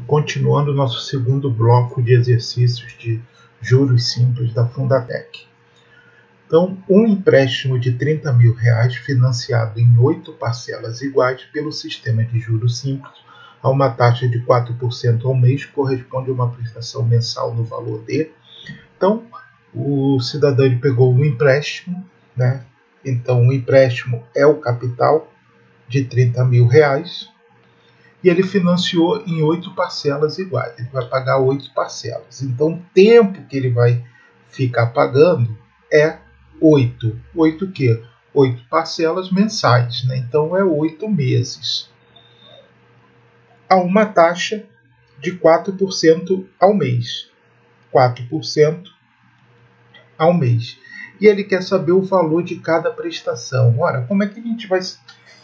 continuando o nosso segundo bloco de exercícios de juros simples da Fundatec. Então, um empréstimo de R$30 mil financiado em 8 parcelas iguais pelo sistema de juros simples a uma taxa de 4% ao mês corresponde a uma prestação mensal no valor de... Então, o cidadão ele pegou um empréstimo, né? Então, o empréstimo é o capital de R$30 mil e ele financiou em 8 parcelas iguais. Ele vai pagar 8 parcelas. Então, o tempo que ele vai ficar pagando é 8. 8 o quê? 8 parcelas mensais, né? Então, é 8 meses. A uma taxa de 4% ao mês. 4% ao mês. E ele quer saber o valor de cada prestação. Ora, como é que a gente vai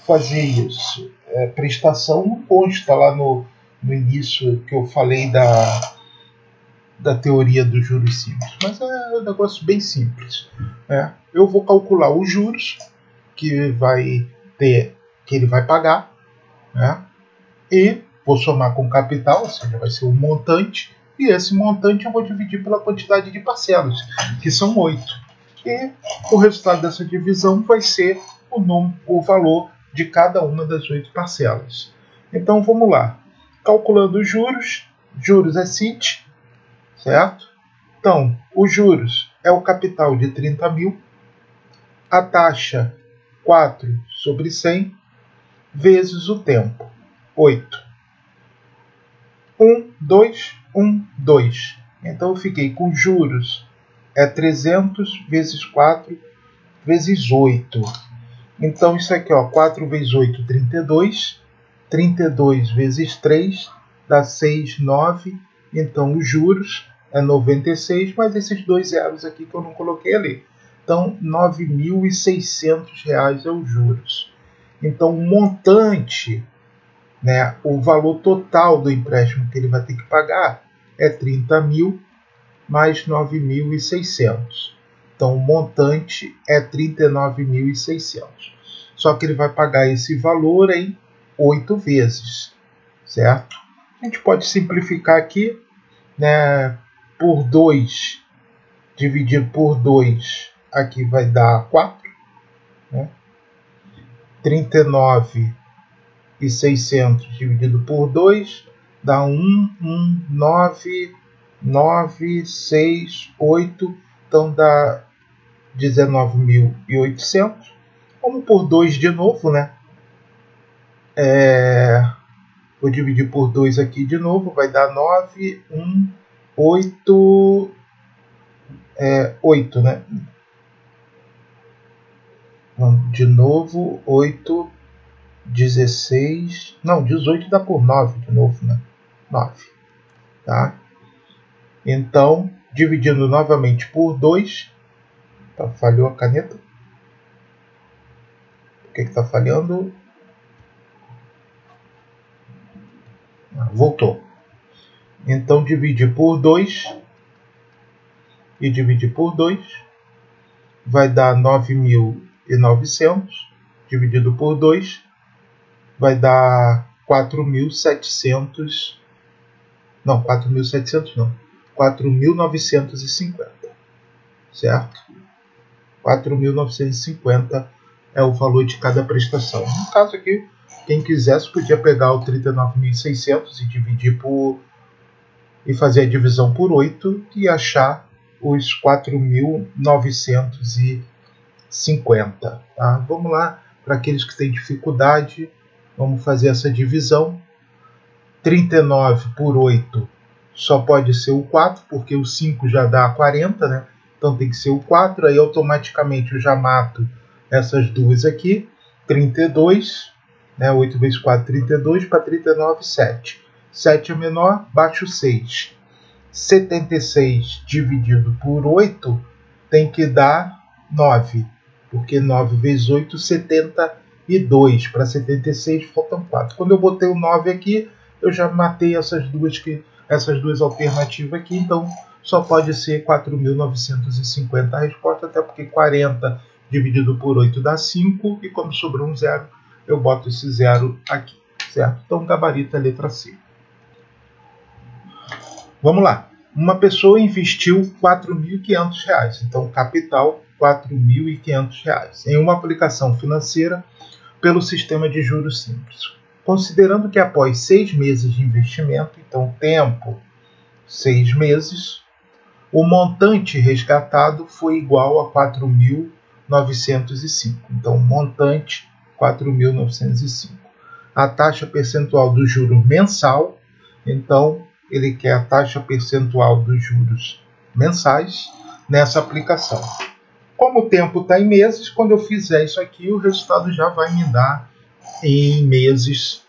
fazer isso? Prestação não consta lá no início que eu falei da teoria dos juros simples, mas é um negócio bem simples. Eu vou calcular os juros que ele vai pagar, e vou somar com o capital, ou seja, vai ser um montante, e esse montante eu vou dividir pela quantidade de parcelas, que são 8. E o resultado dessa divisão vai ser o valor de cada uma das 8 parcelas. Então vamos lá. Calculando os juros, juros é CIT, certo? Então, os juros é o capital de 30 mil, a taxa 4 sobre 100, vezes o tempo, 8. 1, 2, 1, 2. Então eu fiquei com juros, é 300 vezes 4 vezes 8. Então isso aqui, 4 vezes 8, 32. 32 vezes 3 dá 6, 9. Então os juros é 96, mas esses dois zeros aqui que eu não coloquei ali. Então R$ 9.600 é os juros. Então o montante, o valor total do empréstimo que ele vai ter que pagar é 30 mil mais 9.600. Então o montante é 39.600. Só que ele vai pagar esse valor em 8 vezes, certo? A gente pode simplificar aqui, por 2, dividido por 2, aqui vai dar 4, 39.600 dividido por 2 dá 1, 9, 9, 6, 8, então dá 19.800. Vamos por 2 de novo, vou dividir por 2 aqui de novo, vai dar 9, 1, 8, 8, Vamos de novo, 8, 16, não, 18 dá por 9 de novo, 9, tá? Então, dividindo novamente por 2, falhou a caneta. O que está falhando? Voltou. Então, dividir por 2 e dividir por 2 vai dar 9.900. Dividido por 2 vai dar 4.700. Não, 4.700 não. 4.950. Certo? 4.950 é o valor de cada prestação. No caso aqui, quem quisesse podia pegar o 39.600 e dividir e fazer a divisão por 8 e achar os 4.950. Tá? Vamos lá, para aqueles que têm dificuldade, vamos fazer essa divisão. 39 por 8 só pode ser o 4, porque o 5 já dá 40, Então tem que ser o 4, aí automaticamente eu já mato essas duas aqui. 32, 8 vezes 4, 32, para 39, 7. 7 é menor, baixo 6. 76 dividido por 8 tem que dar 9, porque 9 vezes 8, 72. Para 76 faltam 4. Quando eu botei o 9 aqui, eu já matei essas duas alternativas aqui, então só pode ser 4.950 a resposta, até porque 40 dividido por 8 dá 5, e quando sobrou um zero, eu boto esse zero aqui, certo? Então, gabarito é a letra C. Vamos lá. Uma pessoa investiu R$ 4.500, então capital R$ 4.500, em uma aplicação financeira pelo sistema de juros simples. Considerando que após 6 meses de investimento, então tempo 6 meses, o montante resgatado foi igual a 4.905. Então, montante 4.905. A taxa percentual do juro mensal, então ele quer a taxa percentual dos juros mensais nessa aplicação. Como o tempo está em meses, quando eu fizer isso aqui, o resultado já vai me dar em meses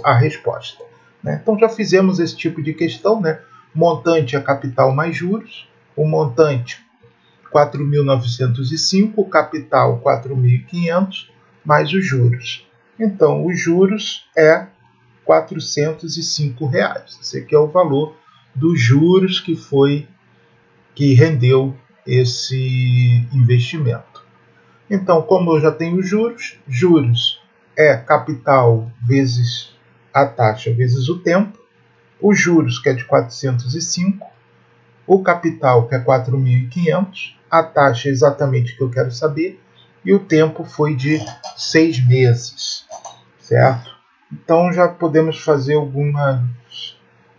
a resposta. Né? Então já fizemos esse tipo de questão, né? Montante é capital mais juros, o montante 4.905, o capital 4.500, mais os juros. Então os juros é R$ 405. Esse aqui é o valor dos juros que rendeu esse investimento. Então, como eu já tenho juros é capital vezes a taxa vezes o tempo, os juros que é de 405, o capital que é 4.500, a taxa é exatamente que eu quero saber, e o tempo foi de 6 meses, certo? Então já podemos fazer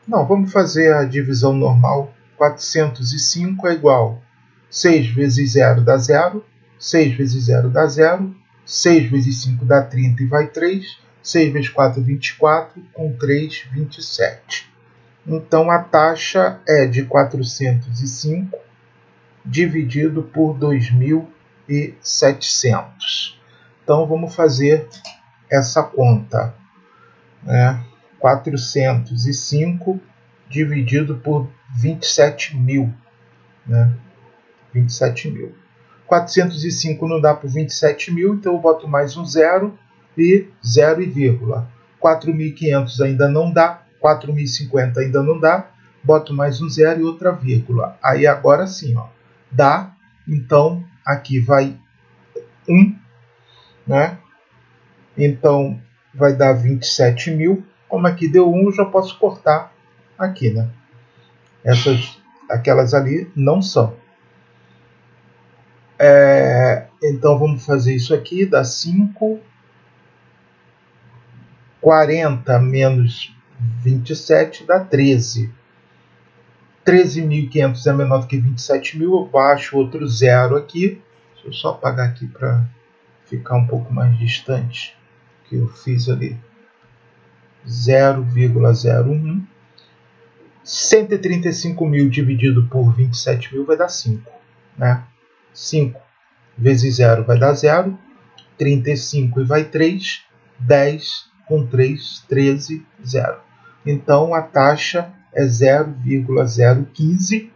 vamos fazer a divisão normal. 405 é igual 6 vezes 0 dá 0, 6 vezes 0 dá 0, 6 vezes 5 dá 30 e vai 3, 6 vezes 4, 24, com 3, 27. Então a taxa é de 405 dividido por 2.700. Então vamos fazer essa conta. 405 dividido por 27.000. 27.000. 405 não dá por 27.000, então eu boto mais um zero e 0 e vírgula. 4.500 ainda não dá, 4.050 ainda não dá, boto mais um zero e outra vírgula. Aí agora sim, ó, dá, então aqui vai 1, né? Então vai dar 27.000. Como aqui deu 1, eu já posso cortar aqui, né? Aquelas ali não são. Então vamos fazer isso aqui, dá 5. 40 menos 27 dá 13. 13.500 é menor do que 27.000, eu baixo outro zero aqui. Deixa eu só apagar aqui para ficar um pouco mais distante, que eu fiz ali. 0,01. 135.000 dividido por 27.000 vai dar 5. Né? 5 vezes 0 vai dar 0. 35 e vai 3. 10 com 3, 13, 0. Então a taxa é 0,015,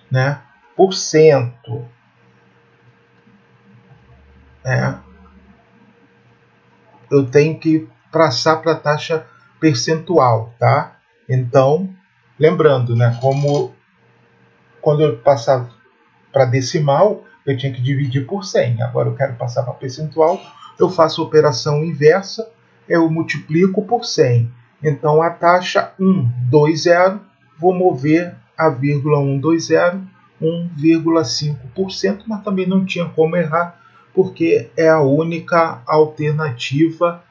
né, por cento. Eu tenho que passar para a taxa percentual, tá? Então, lembrando, né, como quando eu passar para decimal, eu tinha que dividir por 100. Agora eu quero passar para percentual, eu faço a operação inversa, eu multiplico por 100. Então a taxa 1,20, vou mover a vírgula 1,20, 1,5%, mas também não tinha como errar, porque é a única alternativa,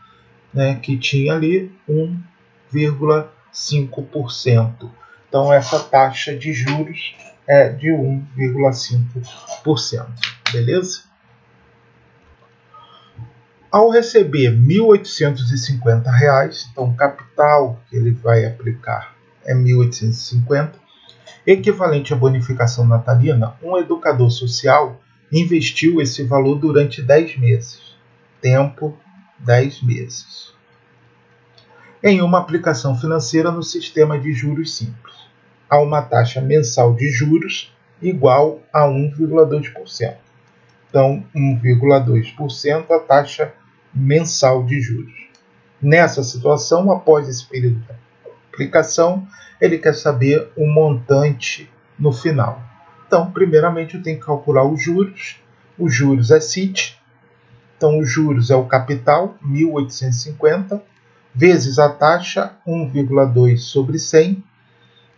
né, que tinha ali, 1,5%. Então essa taxa de juros é de 1,5%. Beleza? Ao receber R$ 1.850, então o capital que ele vai aplicar é 1.850, equivalente à bonificação natalina, um educador social investiu esse valor durante 10 meses. Tempo, 10 meses. Em uma aplicação financeira no sistema de juros simples. Há uma taxa mensal de juros igual a 1,2%. Então, 1,2% a taxa mensal de juros. Nessa situação, após esse período de aplicação, ele quer saber o montante no final. Então, primeiramente, eu tenho que calcular os juros. Os juros é CIT. Então, os juros é o capital, 1.850, vezes a taxa, 1,2 sobre 100,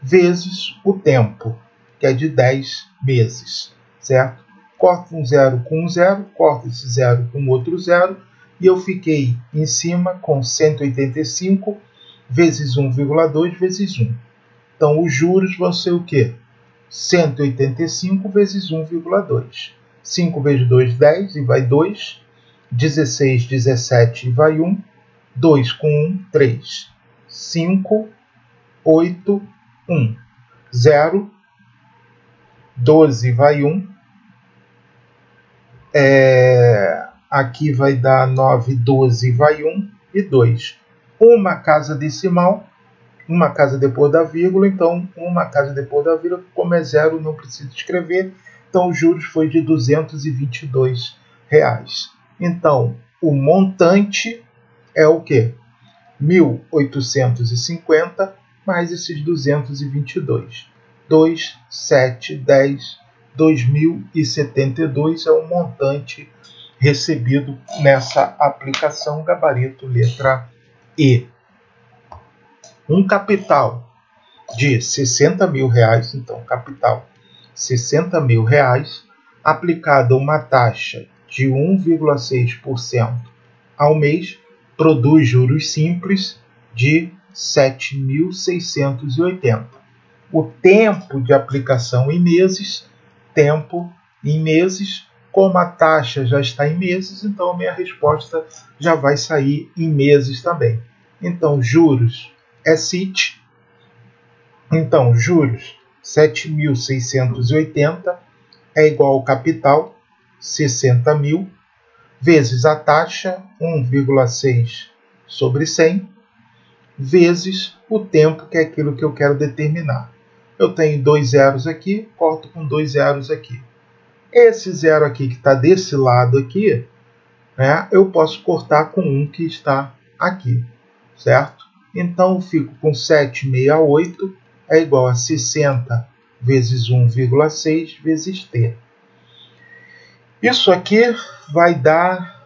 vezes o tempo, que é de 10 meses, certo? Corto um zero com um zero, corto esse zero com outro zero, e eu fiquei em cima com 185 vezes 1,2 vezes 1. Então, os juros vão ser o quê? 185 vezes 1,2. 5 vezes 2, 10, e vai 2. 16, 17, e vai 1. 2 com 1, 3. 5, 8, 1. 0. 12 vai 1. Aqui vai dar 9, 12 vai 1 e 2. Uma casa decimal, uma casa depois da vírgula, então uma casa depois da vírgula, como é zero, não precisa escrever, então os juros foi de R$ 222. Então, o montante é o quê? 1.850 mais esses 222. 2, 7, 10, 2.072 é o montante recebido nessa aplicação gabarito letra E. Um capital de R$ 60 mil, então capital R$ 60 mil, aplicado a uma taxa de 1,6% ao mês, produz juros simples de 7.680. O tempo de aplicação em meses, como a taxa já está em meses, então a minha resposta já vai sair em meses também. Então, juros é CIT. Então, juros 7.680 é igual ao capital 60 mil vezes a taxa 1,6 sobre 100 vezes o tempo, que é aquilo que eu quero determinar. Eu tenho 2 zeros aqui, corto com 2 zeros aqui. Esse zero aqui que está desse lado aqui, né, eu posso cortar com um que está aqui, certo? Então, eu fico com 768 é igual a 60 vezes 1,6 vezes T. Isso aqui vai dar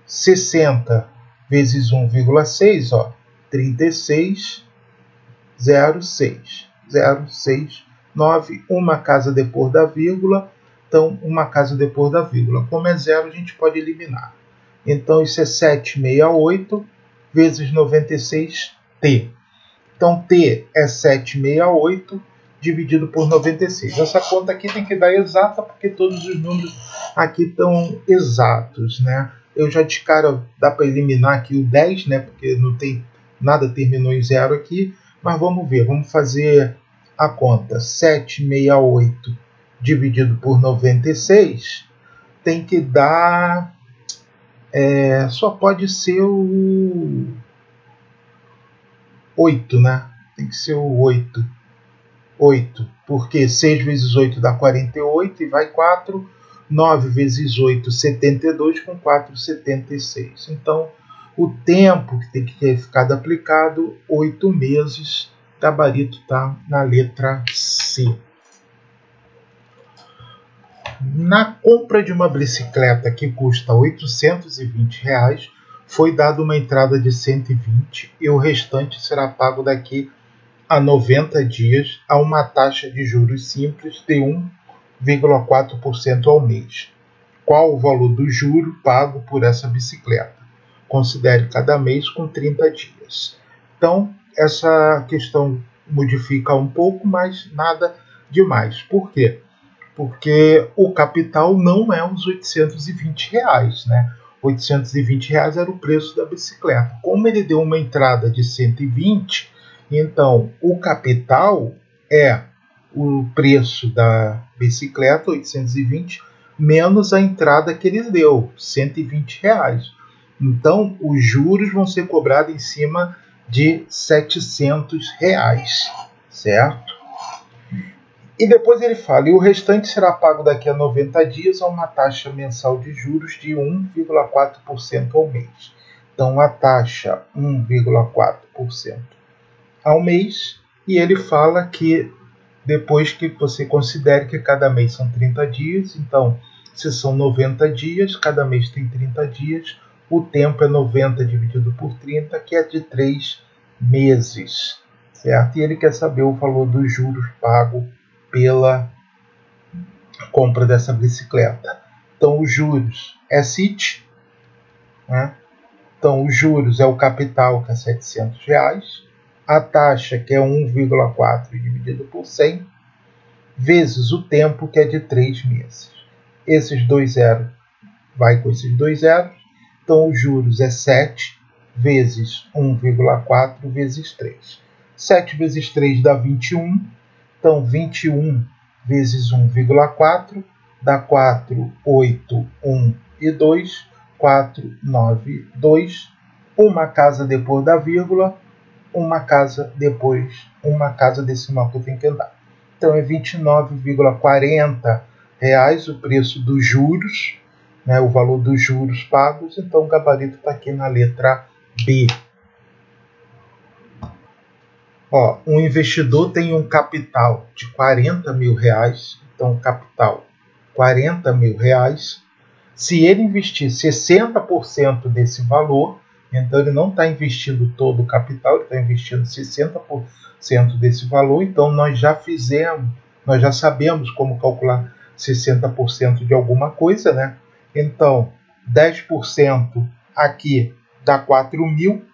60 vezes 1,6, ó, 36,06,069, uma casa depois da vírgula, então uma casa depois da vírgula. Como é zero, a gente pode eliminar. Então, isso é 768 vezes 96T. Então, T é 768 dividido por 96. Essa conta aqui tem que dar exata, porque todos os números aqui estão exatos, né? Eu já de cara, dá para eliminar aqui o 10, né? Porque não tem nada, terminou em zero aqui. Mas vamos ver, vamos fazer a conta. 768 dividido por 96 tem que dar... só pode ser o 8, né? Tem que ser o 8. 8, porque 6 vezes 8 dá 48 e vai 4. 9 vezes 8, 72, com 4, 76. Então, o tempo que tem que ter ficado aplicado, 8 meses. Gabarito está na letra C. Na compra de uma bicicleta que custa R$ 820, foi dada uma entrada de 120 e o restante será pago daqui a 90 dias a uma taxa de juros simples de 1,4% ao mês. Qual o valor do juro pago por essa bicicleta? Considere cada mês com 30 dias. Então, essa questão modifica um pouco, mas nada demais. Por quê? Porque o capital não é os R$ 820, né? R$ 820 era o preço da bicicleta. Como ele deu uma entrada de 120, então o capital é o preço da bicicleta, 820, menos a entrada que ele deu, R$ 120. Então, os juros vão ser cobrados em cima de R$ 700, certo? E depois ele fala, e o restante será pago daqui a 90 dias a uma taxa mensal de juros de 1,4% ao mês. Então, a taxa 1,4% ao mês, e ele fala que depois que você considere que cada mês são 30 dias, então, se são 90 dias, cada mês tem 30 dias, o tempo é 90 dividido por 30, que é de 3 meses, certo? E ele quer saber o valor dos juros pago pela compra dessa bicicleta. Então, os juros é CIT, né? Então, os juros é o capital, que é R$700, a taxa, que é 1,4 dividido por 100, vezes o tempo, que é de 3 meses. Esses dois zeros vai com esses dois zeros, então os juros é 7 vezes 1,4 vezes 3. 7 vezes 3 dá 21, então 21 vezes 1,4 dá 4, 8, 1 e 2, 4, 9, 2, uma casa depois da vírgula, uma casa depois, uma casa decimal que eu tenho que andar. Então é R$29,40 o preço dos juros, né, o valor dos juros pagos. Então o gabarito está aqui na letra B. Ó, um investidor tem um capital de R$40 mil, então capital R$40 mil. Se ele investir 60% desse valor, então ele não está investindo todo o capital, ele está investindo 60% desse valor. Então nós já sabemos como calcular 60% de alguma coisa, né? Então 10% aqui dá 4 mil,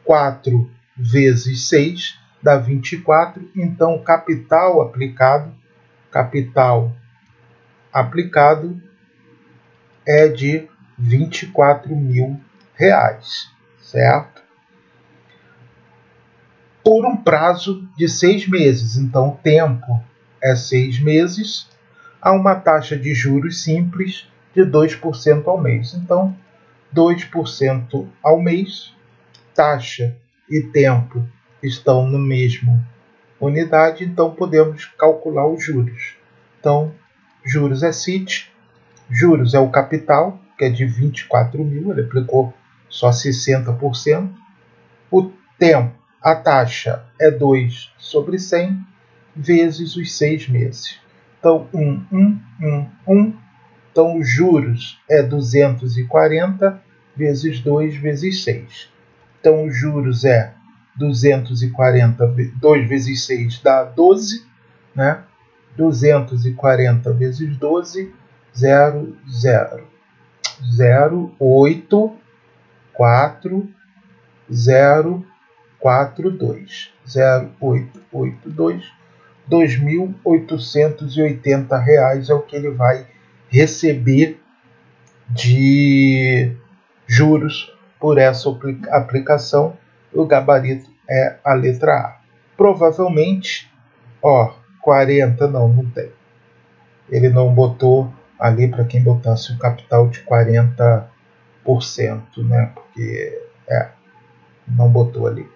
4 vezes 6 dá 24, então o capital aplicado é de R$24 mil, certo? Por um prazo de 6 meses, então o tempo é 6 meses, a uma taxa de juros simples de 2% ao mês. Então, 2% ao mês, taxa e tempo estão no mesmo unidade, então podemos calcular os juros. Então, juros é CIT, juros é o capital, que é de 24 mil, ele aplicou só 60%. O tempo, a taxa é 2 sobre 100, vezes os 6 meses. Então, 1. Então, os juros é 240 vezes 2 vezes 6. Então, os juros é 240, 2 vezes 6 dá 12, né? 240 vezes 12, 0, 0, 0, 8, 4, 0, 4, 2, 0, 8, 8, 2, R$2.880 é o que ele vai receber de juros por essa aplicação. O gabarito é a letra A. Provavelmente, 40 não tem. Ele não botou ali para quem botasse o capital de 40%, né? Porque não botou ali.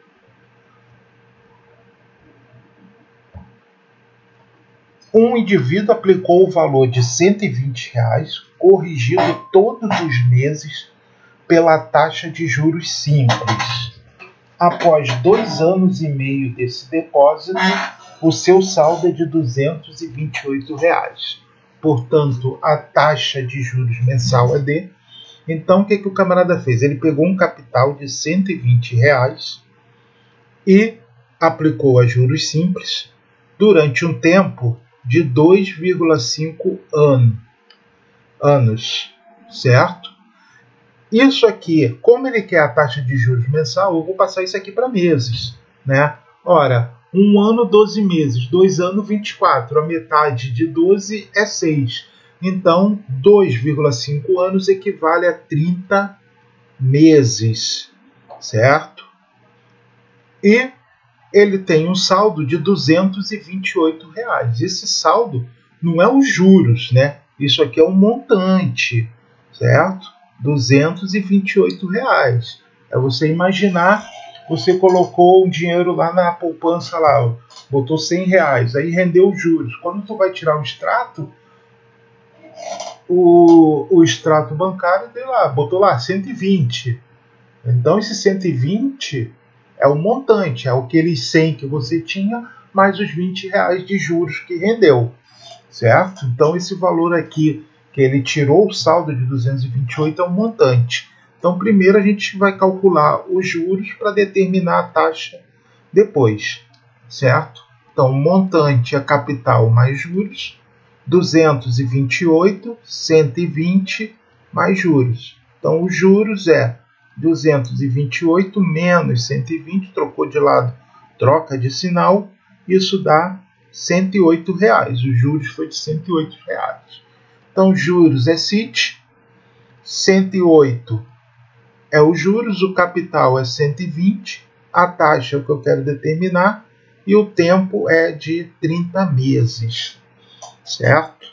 Um indivíduo aplicou o valor de R$120, corrigido todos os meses pela taxa de juros simples. Após 2 anos e meio desse depósito, o seu saldo é de R$228. Portanto, a taxa de juros mensal é D. Então, o que o camarada fez? Ele pegou um capital de R$120 e aplicou a juros simples durante um tempo de 2,5 anos, certo? Isso aqui, como ele quer a taxa de juros mensal, eu vou passar isso aqui para meses, né? Ora, 1 ano, 12 meses, 2 anos, 24, a metade de 12 é 6. Então, 2,5 anos equivale a 30 meses, certo? E ele tem um saldo de R$228. Esse saldo não é os juros, né? Isso aqui é um montante, certo? R$228. É você imaginar, você colocou um dinheiro lá na poupança, lá, botou R$100, aí rendeu os juros. Quando tu vai tirar o extrato, o extrato bancário deu lá, botou lá 120. Então esse 120 é o montante, é aqueles 100 que você tinha, mais os R$20 de juros que rendeu, certo? Então esse valor aqui, que ele tirou o saldo de 228, é um montante. Então primeiro a gente vai calcular os juros para determinar a taxa depois. certo? Então, montante é capital mais juros, 228, 120 mais juros. Então, os juros é 228 menos 120, trocou de lado, troca de sinal, isso dá R$108. Os juros foi de R$108. Então, juros é CIT, 108 é os juros, o capital é 120, a taxa é o que eu quero determinar e o tempo é de 30 meses, certo?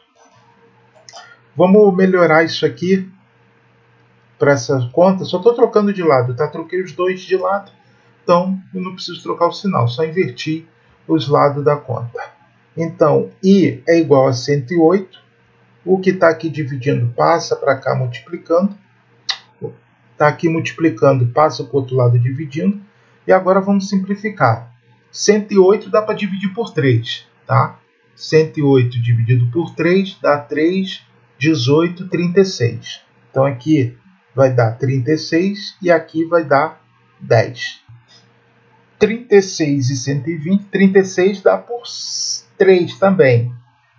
Vamos melhorar isso aqui para essa conta. Só estou trocando de lado, tá? Troquei os dois de lado, então eu não preciso trocar o sinal, só inverti os lados da conta. Então, I é igual a 108, o que está aqui dividindo passa para cá multiplicando, está aqui multiplicando, passa para o outro lado dividindo, e agora vamos simplificar. 108 dá para dividir por 3, tá? 108 dividido por 3 dá 3, 18, 36. Então aqui vai dar 36 e aqui vai dar 10. 36 e 120, 36 dá por 3 também,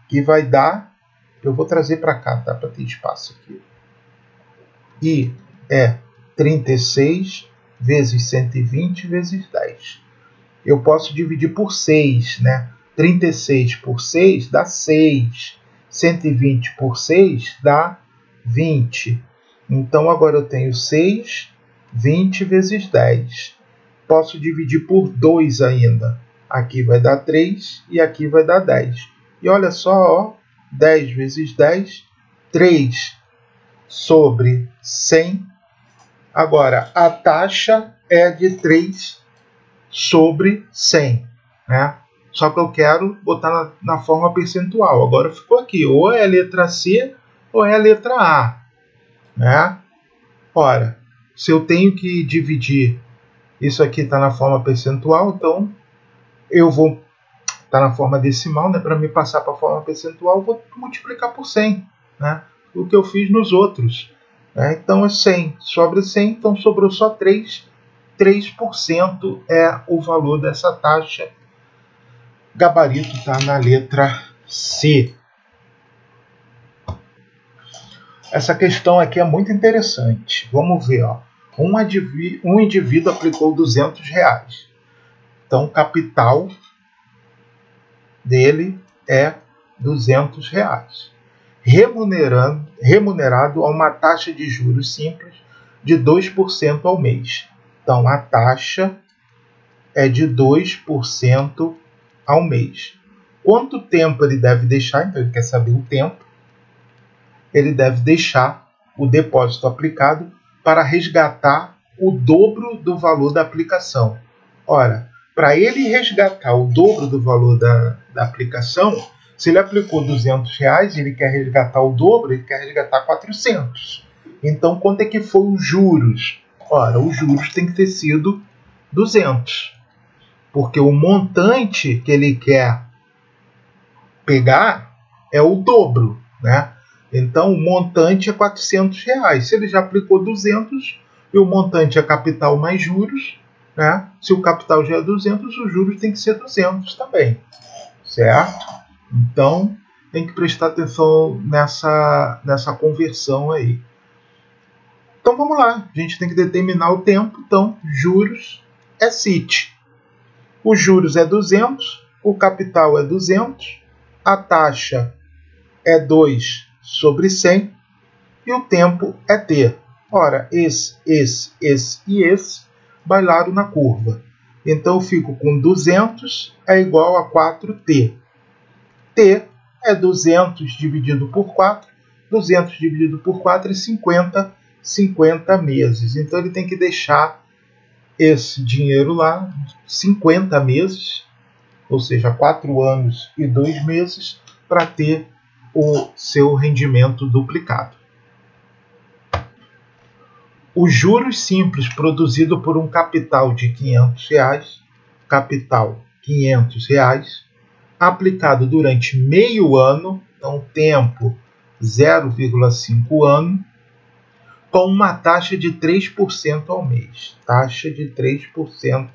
que vai dar, eu vou trazer para cá, tá? Para ter espaço aqui. E é 36 vezes 120 vezes 10. Eu posso dividir por 6, né? 36 por 6 dá 6. 120 por 6 dá 20. Então, agora eu tenho 6, 20 vezes 10. Posso dividir por 2 ainda. Aqui vai dar 3 e aqui vai dar 10. E olha só, ó, 10 vezes 10, 3 sobre 100. Agora, a taxa é de 3 sobre 100, né? Só que eu quero botar na forma percentual. Agora ficou aqui, ou é a letra C ou é a letra A, né? Ora, se eu tenho que dividir, isso aqui está na forma percentual, então eu vou estar na forma decimal, né? Para me passar para a forma percentual, eu vou multiplicar por 100, né? O que eu fiz nos outros, né? Então é 100 sobre 100, então sobrou só 3. 3% é o valor dessa taxa. Gabarito está na letra C. Essa questão aqui é muito interessante. Vamos ver, ó. Um indivíduo aplicou R$200. Então, o capital dele é R$200. Remunerado a uma taxa de juros simples de 2% ao mês. Então, a taxa é de 2% ao mês. Quanto tempo ele deve deixar? Então, ele quer saber o tempo. Ele deve deixar o depósito aplicado para resgatar o dobro do valor da aplicação. Ora, para ele resgatar o dobro do valor da aplicação, se ele aplicou R$200, ele quer resgatar o dobro, ele quer resgatar 400. Então, quanto é que foi os juros? Ora, os juros tem que ter sido 200, porque o montante que ele quer pegar é o dobro, né? Então, o montante é R$400. Se ele já aplicou 200 e o montante é capital mais juros, né? Se o capital já é 200, os juros tem que ser 200 também, certo? Então, tem que prestar atenção nessa conversão aí. Então vamos lá, a gente tem que determinar o tempo. Então, juros é CIT. Os juros é 200, o capital é 200, a taxa é 2 sobre 100 e o tempo é T. Ora, esse e esse bailaram na curva. Então eu fico com 200 é igual a 4T. T é 200 dividido por 4. 200 dividido por 4 é 50 meses. Então ele tem que deixar esse dinheiro lá 50 meses, ou seja, 4 anos e 2 meses, para ter o seu rendimento duplicado. Os juros simples produzido por um capital de R$500, aplicado durante meio ano, então tempo 0,5 ano, com uma taxa de 3% ao mês. Taxa de 3%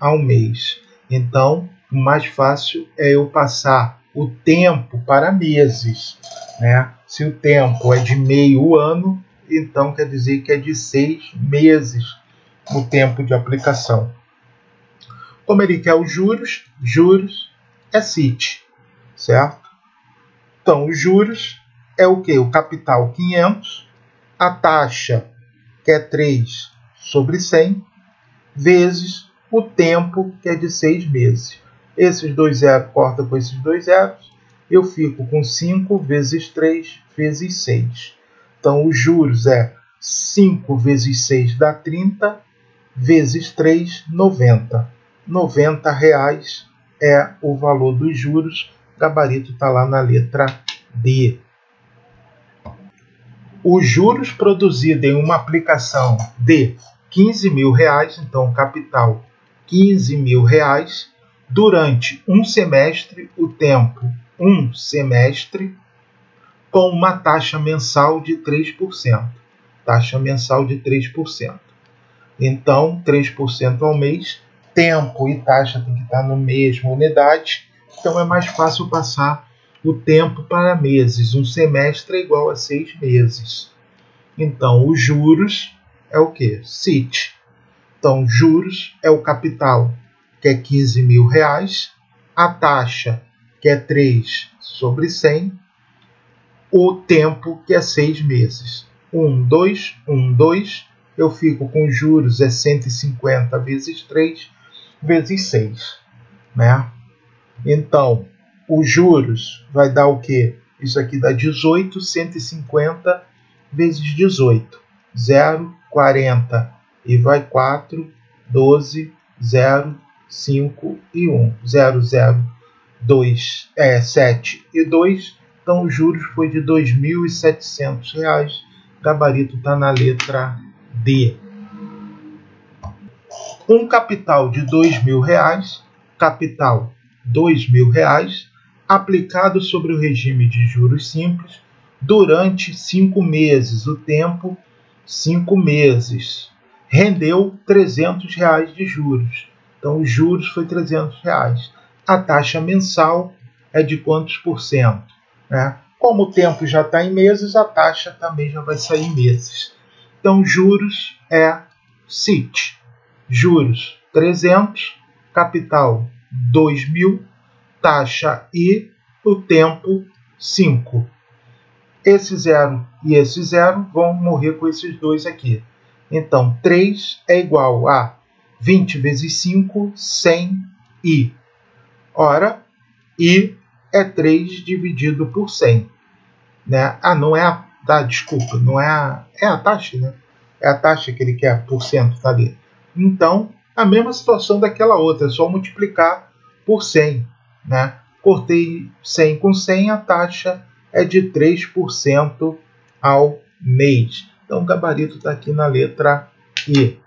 ao mês. Então, o mais fácil é eu passar o tempo para meses, né? Se o tempo é de meio ano, então quer dizer que é de 6 meses o tempo de aplicação. Como ele quer os juros, juros é CIT, certo? Então, os juros é o quê? O capital 500, a taxa, que é 3 sobre 100, vezes o tempo, que é de 6 meses. Esses dois zeros cortam com esses dois zeros, eu fico com 5 vezes 3 vezes 6. Então, os juros é 5 vezes 6 dá 30, vezes 3, 90. R$90 é o valor dos juros. O gabarito está lá na letra D. Os juros produzidos em uma aplicação de R$15.000, então capital R$15.000, durante um semestre, o tempo um semestre, com uma taxa mensal de 3%. Taxa mensal de 3%. Então, 3% ao mês, tempo e taxa tem que estar na mesma unidade, então é mais fácil passar o tempo para meses. Um semestre é igual a 6 meses. Então, os juros é o quê? CIT. Então, juros é o capital, que é R$15.000, a taxa, que é 3 sobre 100, o tempo, que é 6 meses. 1, 2, 1, 2, eu fico com juros, é 150 vezes 3 vezes 6. Né? Então, os juros vai dar o quê? Isso aqui dá 18, 150 vezes 18. 0, 40 e vai 4, 12, 0, 5 e 1. 0, 0, 2, 7 e 2. Então, os juros foi de R$2.700. Gabarito está na letra D. Um capital de R$2.000, capital R$2.000, aplicado sobre o regime de juros simples durante 5 meses. O tempo, 5 meses. Rendeu R$300 de juros. Então, os juros foi R$300. A taxa mensal é de quantos por cento? Né? Como o tempo já está em meses, a taxa também já vai sair em meses. Então, juros é CIT. Juros 300, capital 2.000, taxa I, o tempo 5. Esse 0 e esse 0 vão morrer com esses dois aqui. Então, 3 é igual a 20 vezes 5, 100 I. Ora, I é 3 dividido por 100. Né? Não é a... desculpa, não é a... É a taxa, né? É a taxa que ele quer, por cento, tá ali. Então, a mesma situação daquela outra, é só multiplicar por 100. Né? Cortei 100 com 100, a taxa é de 3% ao mês. Então, o gabarito está aqui na letra I.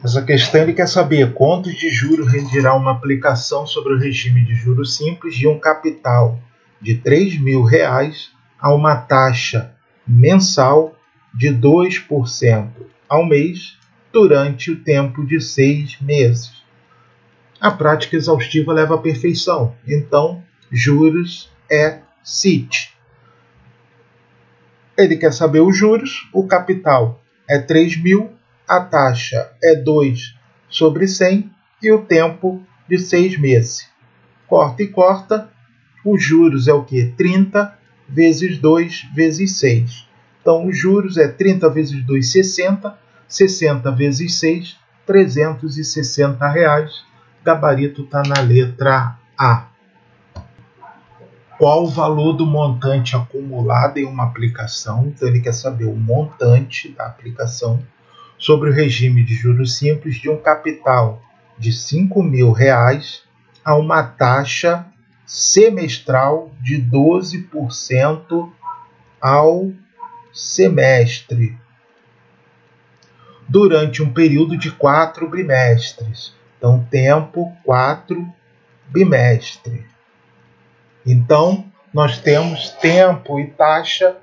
Essa questão ele quer saber quantos de juros renderá uma aplicação sobre o regime de juros simples de um capital de R$3.000 a uma taxa mensal de 2% ao mês durante o tempo de 6 meses. A prática exaustiva leva à perfeição, então juros é CIT. Ele quer saber os juros, o capital é 3.000, a taxa é 2 sobre 100 e o tempo de 6 meses. Corta e corta, os juros é o que? 30 vezes 2 vezes 6. Então, os juros é 30 vezes 2, 60. 60 vezes 6, R$360. Gabarito está na letra A. Qual o valor do montante acumulado em uma aplicação? Então, ele quer saber o montante da aplicação sobre o regime de juros simples de um capital de R$5.000 a uma taxa semestral de 12% ao semestre, durante um período de 4 bimestres. Então, tempo 4 bimestre. Então, nós temos tempo e taxa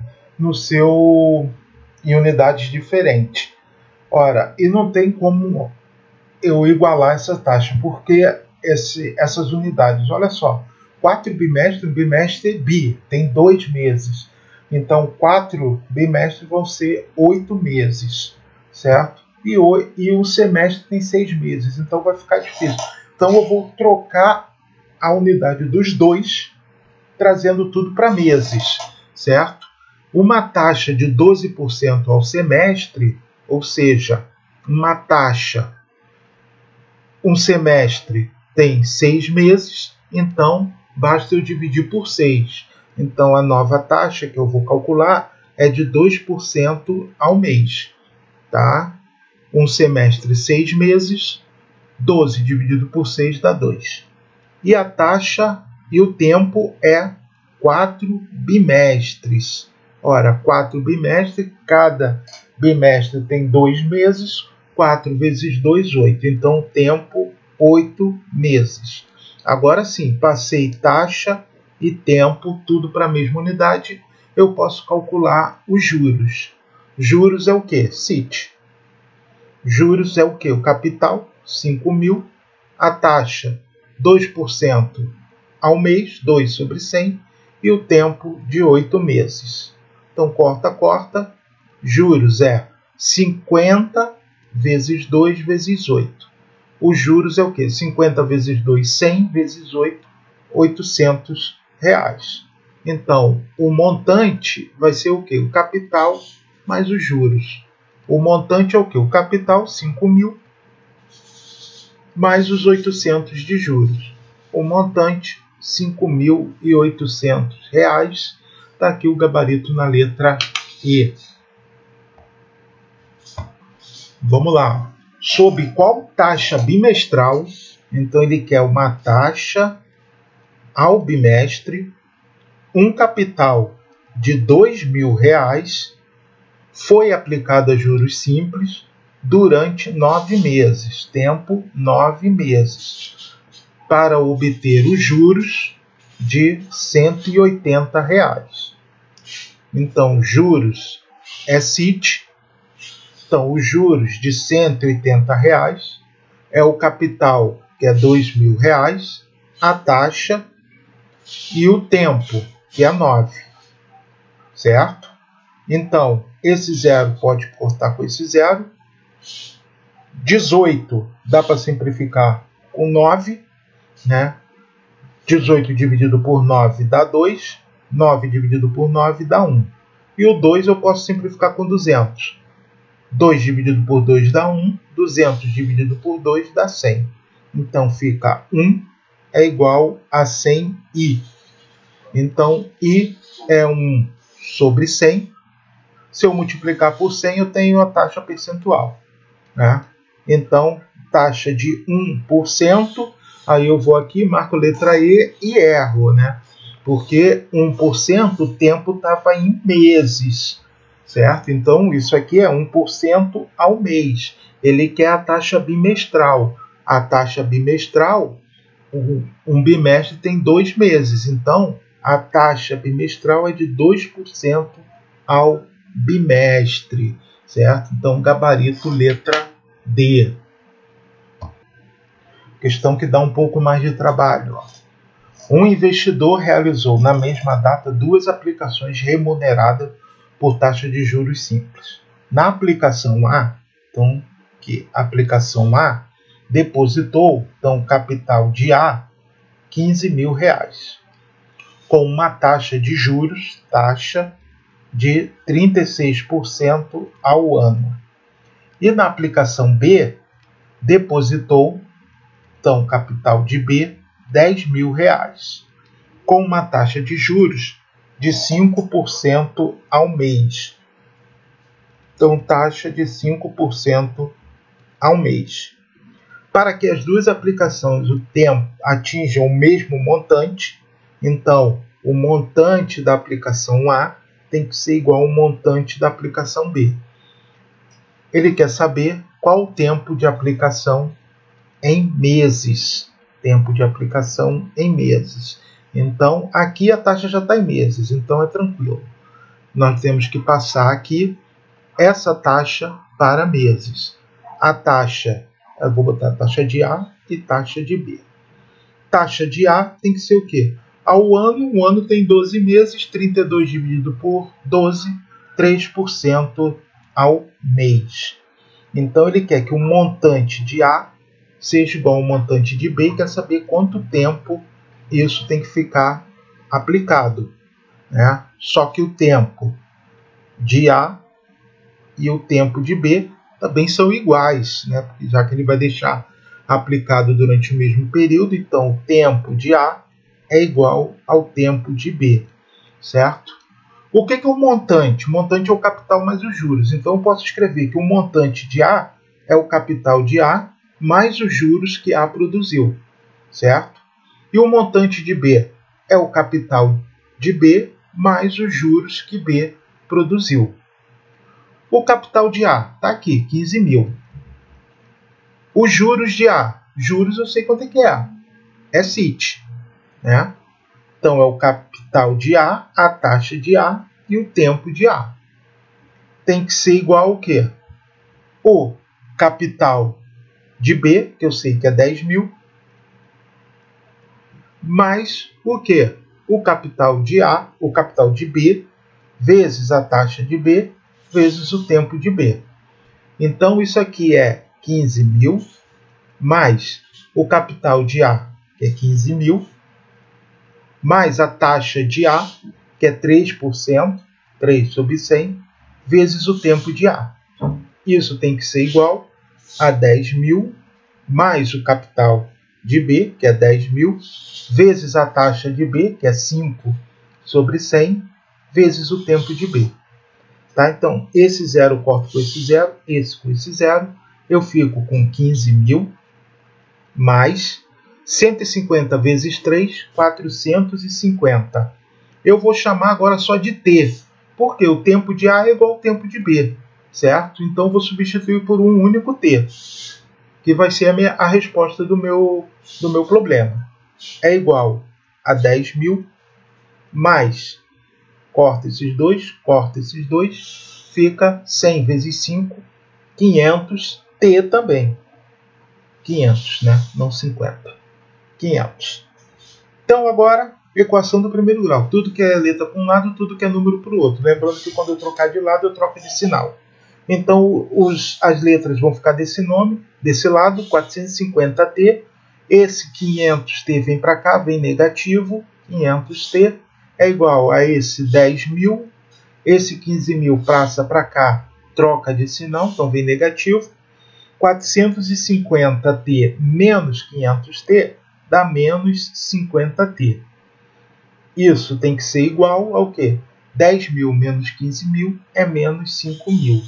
em unidades diferentes. Ora, e não tem como eu igualar essa taxa, porque essas unidades, olha só, 4 bimestres, um bimestre bi, tem 2 meses. Então, 4 bimestres vão ser 8 meses, certo? E o semestre tem 6 meses, então vai ficar difícil. Então, eu vou trocar a unidade dos dois, trazendo tudo para meses, certo? Uma taxa de 12% ao semestre, ou seja, uma taxa, um semestre tem 6 meses, então basta eu dividir por 6. Então, a nova taxa que eu vou calcular é de 2% ao mês. Tá? Um semestre, 6 meses, 12 dividido por 6 dá 2. E a taxa e o tempo é 4 bimestres. Ora, 4 bimestres, cada bimestre tem 2 meses, 4 vezes 2, 8. Então, tempo, 8 meses. Agora sim, passei taxa e tempo, tudo para a mesma unidade, eu posso calcular os juros. Juros é o quê? CIT. Juros é o quê? O capital, 5.000, a taxa, 2% ao mês, 2 sobre 100, e o tempo de 8 meses. Então, corta, corta, juros é 50 vezes 2 vezes 8. Os juros é o quê? 50 vezes 2, 100 vezes 8, 800 reais. Então, o montante vai ser o quê? O capital mais os juros. O montante é o quê? O capital, 5.000, mais os 800 de juros. O montante, R$ 5.800. Está aqui o gabarito na letra E. Vamos lá. Sob qual taxa bimestral? Então, ele quer uma taxa ao bimestre, um capital de R$ 2.000, foi aplicado a juros simples durante 9 meses, tempo 9 meses, para obter os juros de R$ 180. Então, juros é CIT. Então, os juros de R$ 180 é o capital, que é R$ 2.000, a taxa e o tempo, que é 9, certo? Então, esse zero pode cortar com esse zero. 18 dá para simplificar com 9, né? 18 dividido por 9 dá 2, 9 dividido por 9 dá 1. E o 2 eu posso simplificar com 200. 2 dividido por 2 dá 1, 200 dividido por 2 dá 100. Então, fica 1 é igual a 100i. Então, i é 1 sobre 100. Se eu multiplicar por 100, eu tenho a taxa percentual, né? Então, taxa de 1%, aí eu vou aqui, marco letra E e erro, né? Porque 1% o tempo estava em meses, certo? Então, isso aqui é 1% ao mês. Ele quer a taxa bimestral. A taxa bimestral, um bimestre tem 2 meses. Então, a taxa bimestral é de 2% ao bimestre, certo? Então, gabarito letra D. Questão que dá um pouco mais de trabalho. Um investidor realizou na mesma data 2 aplicações remuneradas por taxa de juros simples. Na aplicação A, então, aplicação A depositou, então, capital de A, R$ 15.000, com uma taxa de juros, taxa de 36% ao ano. E na aplicação B, depositou, então, capital de B, R$ 10.000, com uma taxa de juros de 5% ao mês. Então, taxa de 5% ao mês. Para que as duas aplicações o tempo atinjam o mesmo montante, então, o montante da aplicação A tem que ser igual ao montante da aplicação B. Ele quer saber qual o tempo de aplicação em meses. Tempo de aplicação em meses. Então, aqui a taxa já está em meses, então é tranquilo. Nós temos que passar aqui essa taxa para meses. A taxa Eu vou botar taxa de A e taxa de B. Taxa de A tem que ser o quê? Ao ano, um ano tem 12 meses, 32 dividido por 12, 3% ao mês. Então, ele quer que o montante de A seja igual ao montante de B, quer saber quanto tempo isso tem que ficar aplicado, né? Só que o tempo de A e o tempo de B também são iguais, né? Já que ele vai deixar aplicado durante o mesmo período, então o tempo de A é igual ao tempo de B, certo? O que é o montante? O montante é o capital mais os juros. Então eu posso escrever que o montante de A é o capital de A mais os juros que A produziu, certo? E o montante de B é o capital de B mais os juros que B produziu. O capital de A está aqui, 15 mil. Os juros de A, juros eu sei quanto é que é CIT, né? Então é o capital de A, a taxa de A e o tempo de A. Tem que ser igual ao quê? O capital de B, que eu sei que é 10 mil, mais o quê? O capital de A, o capital de B, vezes a taxa de B, vezes o tempo de B. Então isso aqui é 15 mil, mais o capital de A, que é 15 mil, mais a taxa de A, que é 3%, 3 sobre 100, vezes o tempo de A. Isso tem que ser igual a 10 mil, mais o capital de B, que é 10 mil, vezes a taxa de B, que é 5 sobre 100, vezes o tempo de B. Tá? Então, esse zero corta com esse com esse zero, eu fico com 15 mil, mais 150 vezes 3, 450. Eu vou chamar agora só de T, porque o tempo de A é igual ao tempo de B, certo? Então, vou substituir por um único T, que vai ser a resposta do meu problema. É igual a 10 mil, mais, corta esses dois, fica 100 vezes 5, 500, T também. 500, né? Não 50. 500. Então, agora, equação do primeiro grau. Tudo que é letra para um lado, tudo que é número para o outro. Lembrando que quando eu trocar de lado, eu troco de sinal. Então, as letras vão ficar desse nome, desse lado, 450T. Esse 500T vem para cá, vem negativo. 500T é igual a esse 10 mil. Esse 15 mil passa para cá, troca de sinal, então vem negativo. 450T menos 500T dá menos 50T. Isso tem que ser igual ao quê? 10 mil menos 15 mil é menos 5 mil.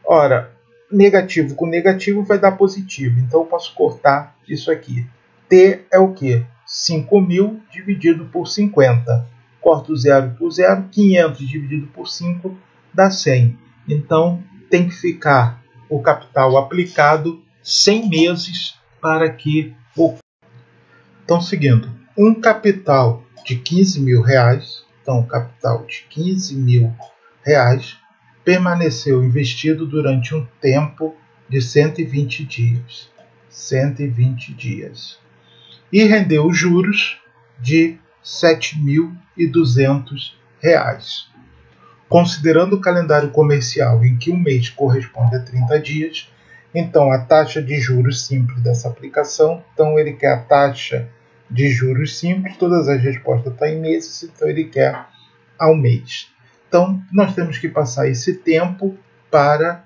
Ora, negativo com negativo vai dar positivo, então eu posso cortar isso aqui. T é o quê? 5 mil dividido por 50. Corto 0 por 0, 500 dividido por 5 dá 100. Então, tem que ficar o capital aplicado 100 meses para que o... Então, seguindo, um capital de 15 mil reais, então, capital de 15 mil reais, permaneceu investido durante um tempo de 120 dias. 120 dias. E rendeu juros de R$ 7.200. Considerando o calendário comercial em que um mês corresponde a 30 dias, então a taxa de juros simples dessa aplicação, então ele quer a taxa de juros simples, todas as respostas estão em meses, então ele quer ao mês. Então nós temos que passar esse tempo para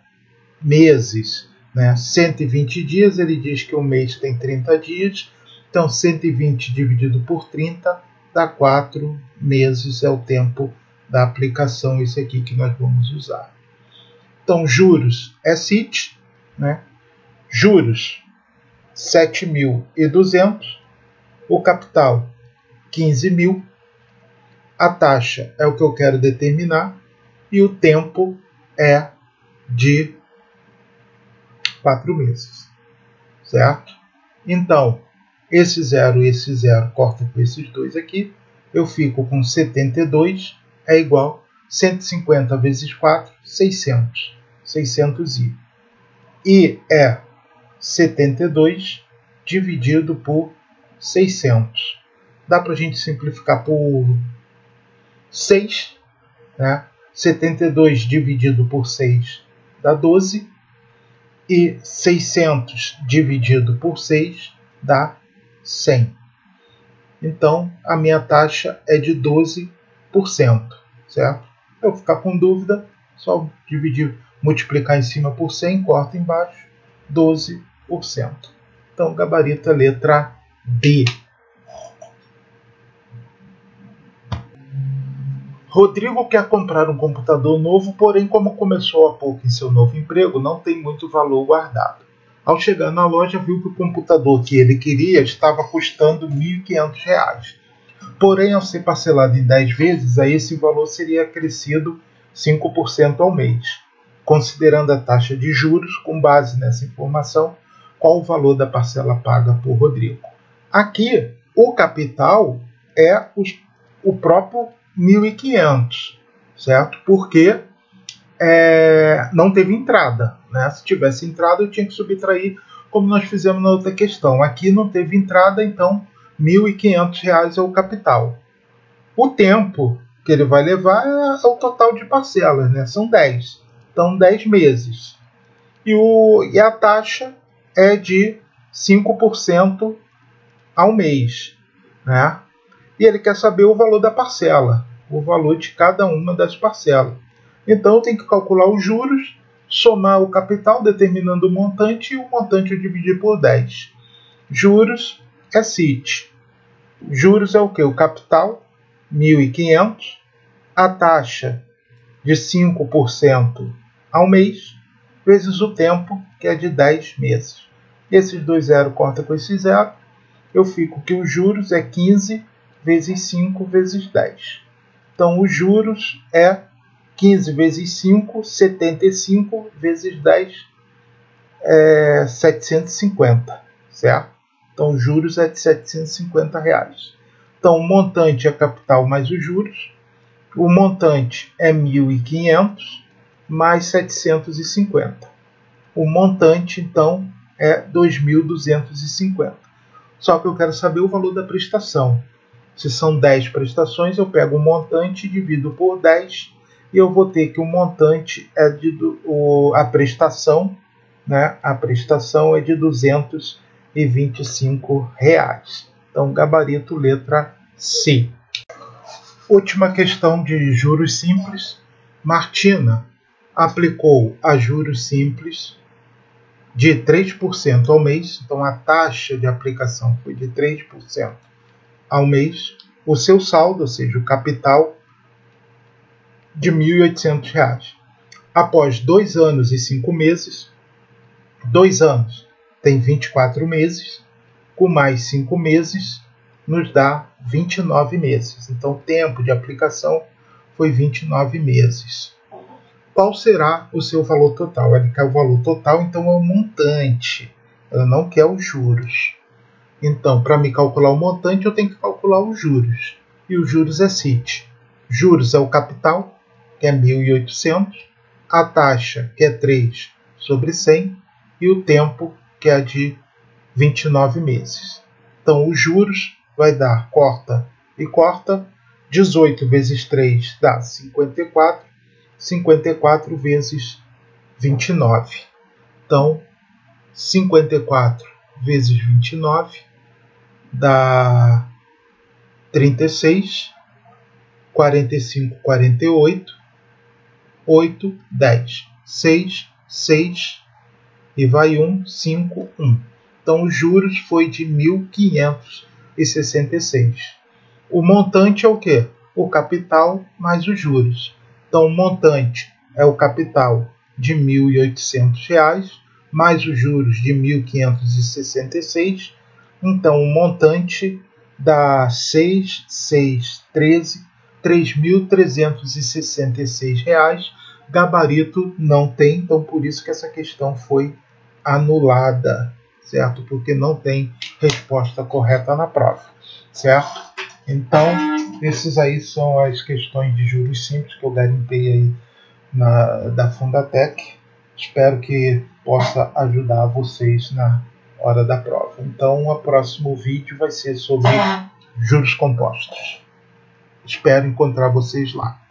meses, né? 120 dias, ele diz que um mês tem 30 dias, então 120 dividido por 30 dá 4 meses, é o tempo da aplicação, esse aqui que nós vamos usar. Então, juros é CIT, né? Juros 7.200, o capital 15 mil, a taxa é o que eu quero determinar e o tempo é de 4 meses, certo? Então, esse zero e esse zero corta com esses dois aqui, eu fico com 72, é igual a 150 vezes 4, 600. 600 I é 72 dividido por 600. Dá para a gente simplificar por 6, né? 72 dividido por 6 dá 12, e 600 dividido por 6 dá 100. Então, a minha taxa é de 12%, certo? Se eu ficar com dúvida, só dividir, multiplicar em cima por 100, corta embaixo, 12%. Então, gabarito é letra D. Rodrigo quer comprar um computador novo, porém, como começou há pouco em seu novo emprego, não tem muito valor guardado. Ao chegar na loja, viu que o computador que ele queria estava custando R$ 1.500. Porém, ao ser parcelado em 10 vezes, a esse valor seria acrescido 5% ao mês. Considerando a taxa de juros, com base nessa informação, qual o valor da parcela paga por Rodrigo? Aqui, o capital é o próprio 1.500, certo? Porque não teve entrada, né? Se tivesse entrada, eu tinha que subtrair, como nós fizemos na outra questão. Aqui não teve entrada, então R$ 1.500 é o capital. O tempo que ele vai levar é o total de parcelas, né? São 10. Então, 10 meses. E a taxa é de 5% ao mês, né? E ele quer saber o valor da parcela, o valor de cada uma das parcelas. Então, eu tenho que calcular os juros, somar o capital, determinando o montante, e o montante eu dividir por 10. Juros é CIT. Juros é o quê? O capital, 1.500, a taxa de 5% ao mês, vezes o tempo, que é de 10 meses. Esses dois zeros corta com esse zero, eu fico que os juros é 15 vezes 5 vezes 10. Então, os juros é 15 vezes 5, 75 vezes 10, 750, certo? Então, os juros é de R$ 750. Então, o montante é capital mais os juros. O montante é 1.500 mais 750. O montante, então, é 2.250. Só que eu quero saber o valor da prestação. Se são 10 prestações, eu pego o montante e divido por 10, e eu vou ter que o montante é a prestação, né? A prestação é de R$ 225. Então, gabarito letra C. Última questão de juros simples. Martina aplicou a juros simples de 3% ao mês. Então, a taxa de aplicação foi de 3% ao mês. O seu saldo, ou seja, o capital, de R$ 1.800. Após 2 anos e 5 meses, 2 anos tem 24 meses, com mais 5 meses, nos dá 29 meses. Então, o tempo de aplicação foi 29 meses. Qual será o seu valor total? Ele quer o valor total, então é o montante. Ela não quer os juros. Então, para me calcular o montante, eu tenho que calcular os juros. E os juros é CIT. Juros é o capital, que é 1.800. A taxa, que é 3 sobre 100. E o tempo, que é de 29 meses. Então, os juros vai dar, corta e corta, 18 vezes 3 dá 54, 54 vezes 29. Então, 54 vezes 29 dá 36, 45, 48, 8, 10, 6, 6 e vai 1, 5, 1. Então, os juros foi de 1.566. O montante é o quê? O capital mais os juros. Então, o montante é o capital de R$ 1.800 mais os juros de 1.566. Então, o montante dá 6, 6, 13, R$ 3.366. Gabarito não tem, então por isso que essa questão foi anulada, certo? Porque não tem resposta correta na prova, certo? Então, esses aí são as questões de juros simples que eu garimpei aí da Fundatec. Espero que possa ajudar vocês na hora da prova. Então, o próximo vídeo vai ser sobre juros compostos. Espero encontrar vocês lá.